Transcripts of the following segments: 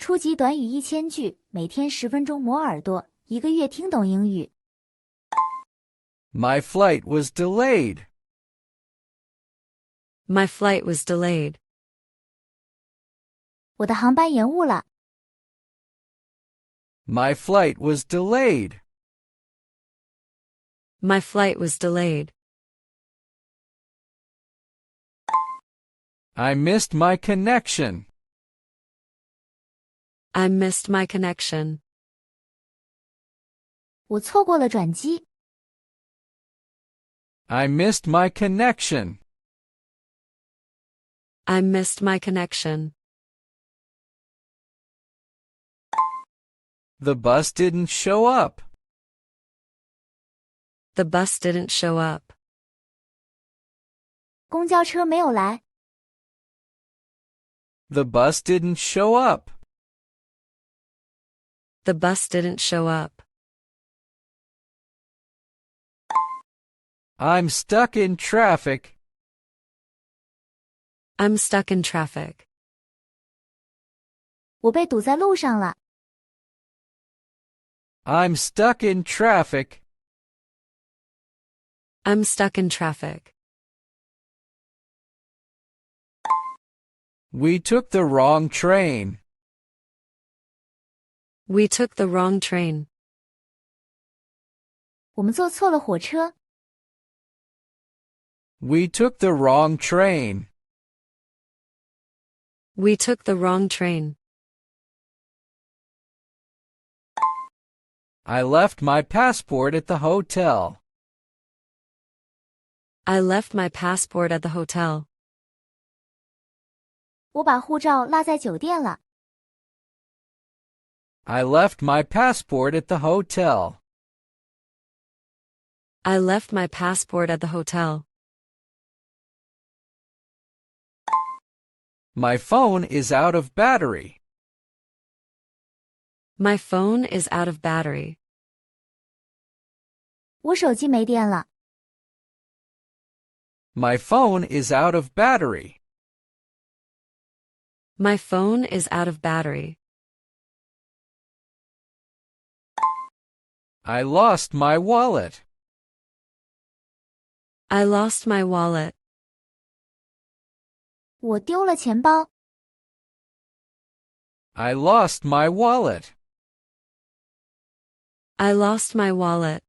初级短语1000句，每天10分钟磨耳朵，一个月听懂英语。My flight was delayed. My flight was delayed. 我的航班延误了。My flight was delayed. My flight was delayed. I missed my connection. I missed my connection. 我错过了转机。I missed my connection. I missed my connection. The bus didn't show up. The bus didn't show up. 公交车没有来。The bus didn't show up. The bus didn't show up. I'm stuck in traffic. I'm stuck in traffic. 我被堵在路上了。I'm stuck in traffic. I'm stuck in traffic. We took the wrong train. We took the wrong train. 我们坐错了火车。We took the wrong train. We took the wrong train. I left my passport at the hotel. I left my passport at the hotel. 我把护照落在酒店了。I left my passport at the hotel. I left my passport at the hotel. My phone is out of battery. My phone is out of battery. 我手机没电了。My phone is out of battery. My phone is out of battery. I lost my wallet. I lost my wallet. 我丢了钱包。I lost my wallet. I lost my wallet.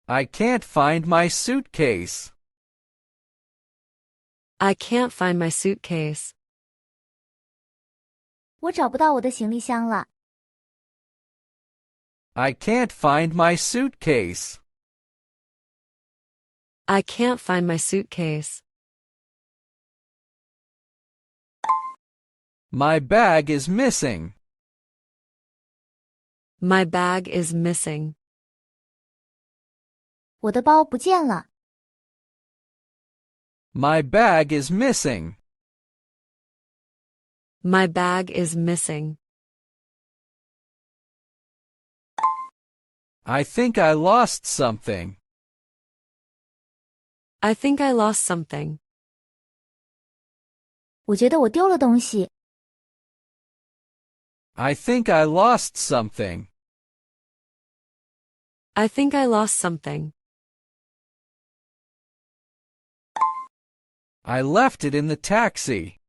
I can't find my suitcase. I can't find my suitcase. 我找不到我的行李箱了。I can't find my suitcase. I can't find my suitcase. My bag is missing. My bag is missing. 我的包不见了。My bag is missing. My bag is missing. I think I lost something. I think I lost something. 我觉得我丢了东西。I think I lost something. I think I lost something. I left it in the taxi.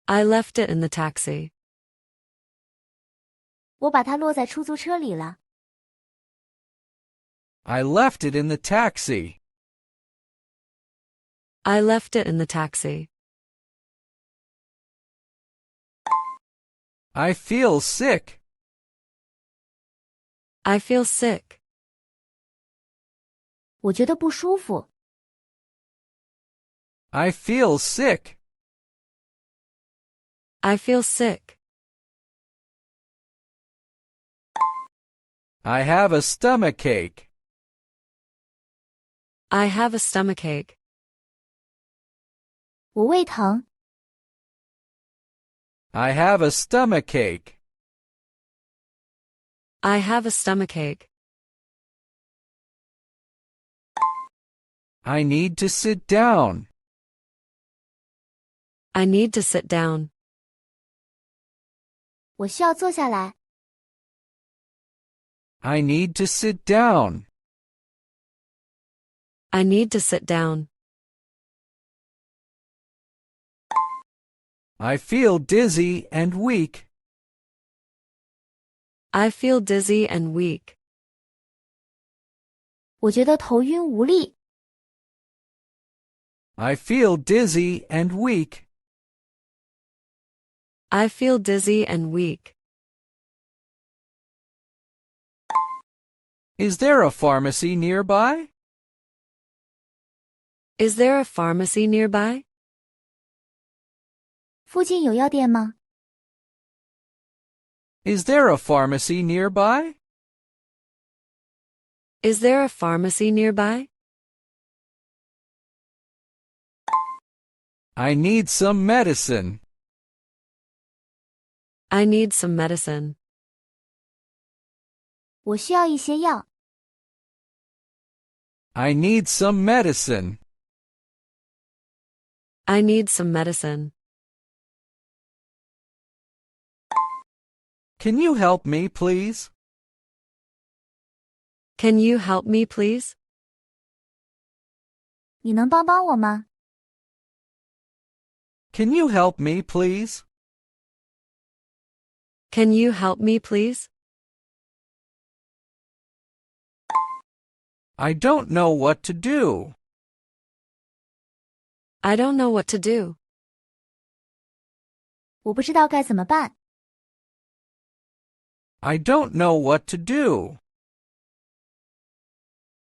I left it in the taxi. 我把它落在出租车里了。I left it in the taxi. I left it in the taxi. I feel sick. I feel sick. 我觉得不舒服。I feel sick. I feel sick. I have a stomachache. I have a stomachache. 我胃疼。I have a stomachache. I have a stomachache. I need to sit down. I need to sit down. 我需要坐下来。I need to sit down. I need to sit down. I feel dizzy and weak. I feel dizzy and weak. 我觉得头晕无力。I feel dizzy and weak. I feel dizzy and weak. Is there a pharmacy nearby? Is there a pharmacy nearby? 附近有药店吗？ Is there a pharmacy nearby? Is there a pharmacy nearby? I need some medicine. I need some medicine. 我需要一些药。I need some medicine. I need some medicine. Can you help me, please? Can you help me, please? 你能帮帮我吗？ Can you help me, please? Can you help me, please? I don't know what to do. I don't know what to do. 我不知道该怎么办。I don't know what to do.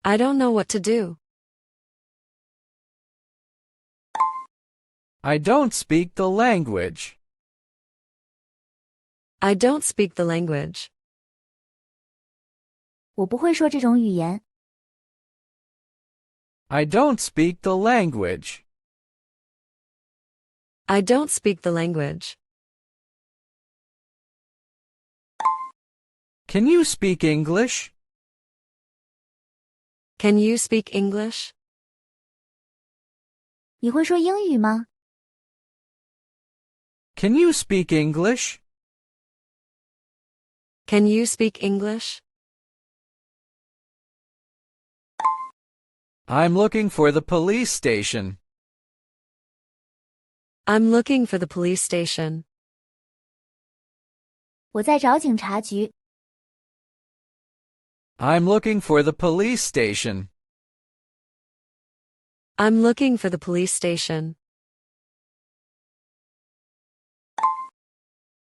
I don't know what to do. I don't speak the language. I don't speak the language. 我不会说这种语言。I don't speak the language. I don't speak the language. Can you speak English? Can you speak English? 你会说英语吗？ Can you speak English? Can you speak English? I'm looking for the police station. I'm looking for the police station. 我在找警察局。I'm looking for the police station. I'm looking for the police station.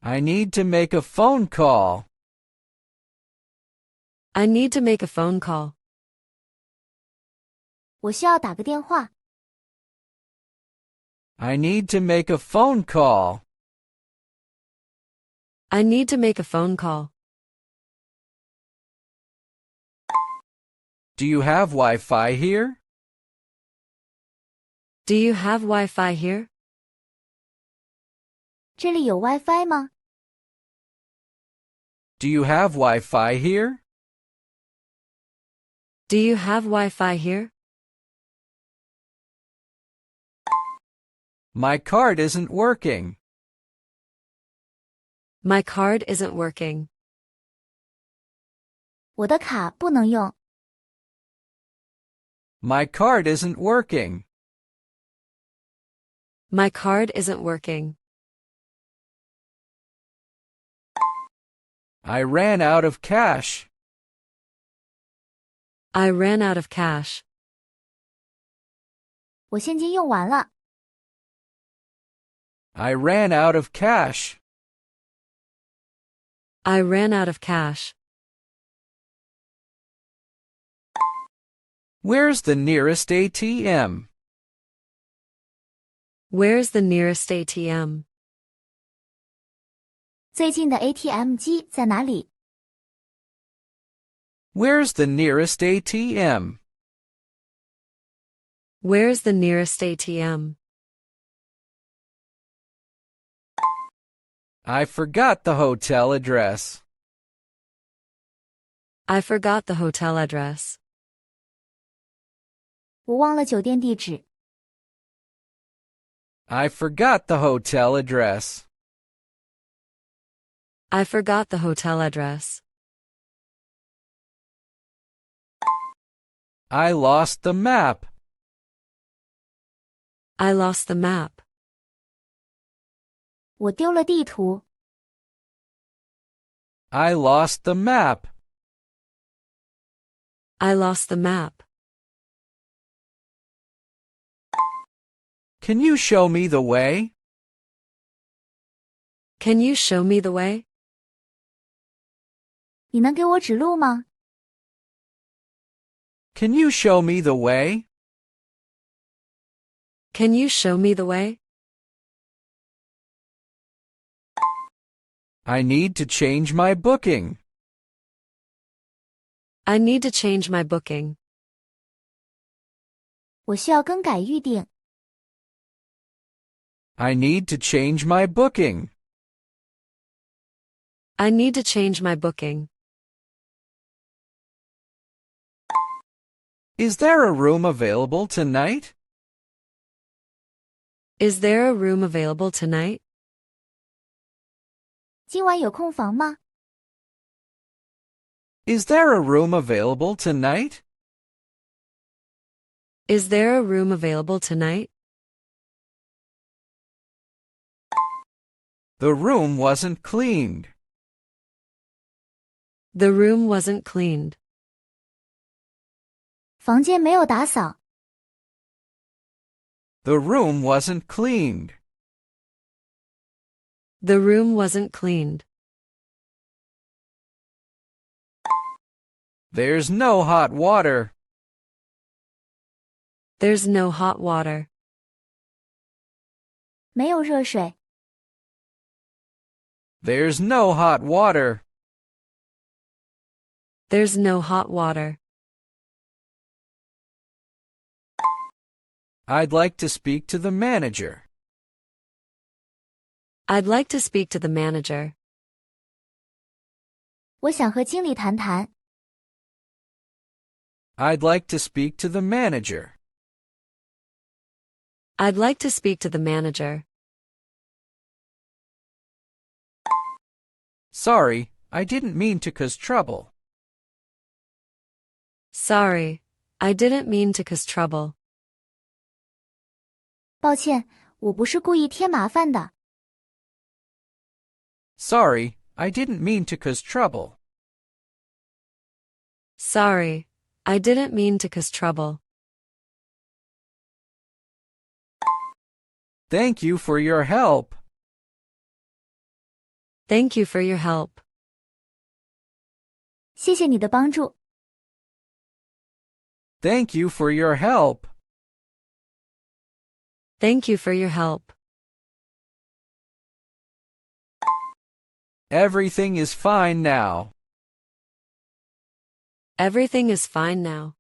I need to make a phone call. I need to make a phone call. 我需要打个电话。I need to make a phone call. I need to make a phone call. Do you have Wi-Fi here? Do you have Wi-Fi here? 这里有 WiFi 吗？ Do you have Wi-Fi here? Do you have Wi-Fi here? My card isn't working. My card isn't working. 我的卡不能用。 My card isn't working. My card isn't working. I ran out of cash. I ran out of cash. 我现金用完了。 I ran out of cash. I ran out of cash. Where's the nearest ATM? Where's the nearest ATM? 最近的 ATM 机在哪里？ Where's the nearest ATM? Where's the nearest ATM? I forgot the hotel address. I forgot the hotel address. 我忘了酒店地址。I forgot the hotel address. I forgot the hotel address. I lost the map. I lost the map. 我丢了地图。I lost the map. I lost the map. Can you show me the way? Can you show me the way? 你能给我指路吗？ Can you show me the way? Can you show me the way? I need to change my booking. I need to change my booking. 我需要更改预定。I need to change my booking. I need to change my booking. Is there a room available tonight? Is there a room available tonight? 今晚有空房吗？ Is there a room available tonight? Is there a room available tonight? The room wasn't cleaned. The room wasn't cleaned. 房间没有打扫。The room wasn't cleaned. The room wasn't cleaned. There's no hot water. There's no hot water. 没有热水。 There's no hot water. There's no hot water. I'd like to speak to the manager. I'd like to speak to the manager. 我想和经理谈谈。 I'd like to speak to the manager. I'd like to speak to the manager. Sorry, I didn't mean to cause trouble. Sorry, I didn't mean to cause trouble. 抱歉，我不是故意添麻烦的。 Sorry, I didn't mean to cause trouble. Sorry, I didn't mean to cause trouble. Thank you for your help. Thank you for your help. 谢谢你的帮助。 Thank you for your help. Thank you for your help. Everything is fine now. Everything is fine now.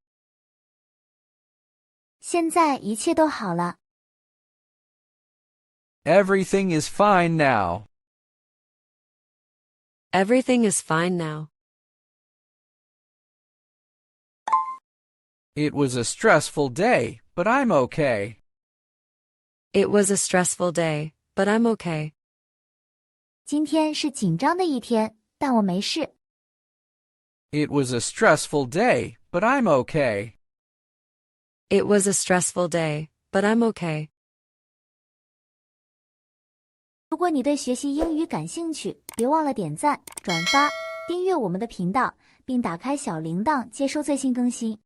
现在一切都好了。 Everything is fine now. Everything is fine now. It was a stressful day, but I'm okay. It was a stressful day, but I'm okay. 今天是紧张的一天，但我没事。 It was a stressful day, but I'm okay. It was a stressful day, but I'm okay. 如果你对学习英语感兴趣，别忘了点赞、转发、订阅我们的频道，并打开小铃铛接收最新更新。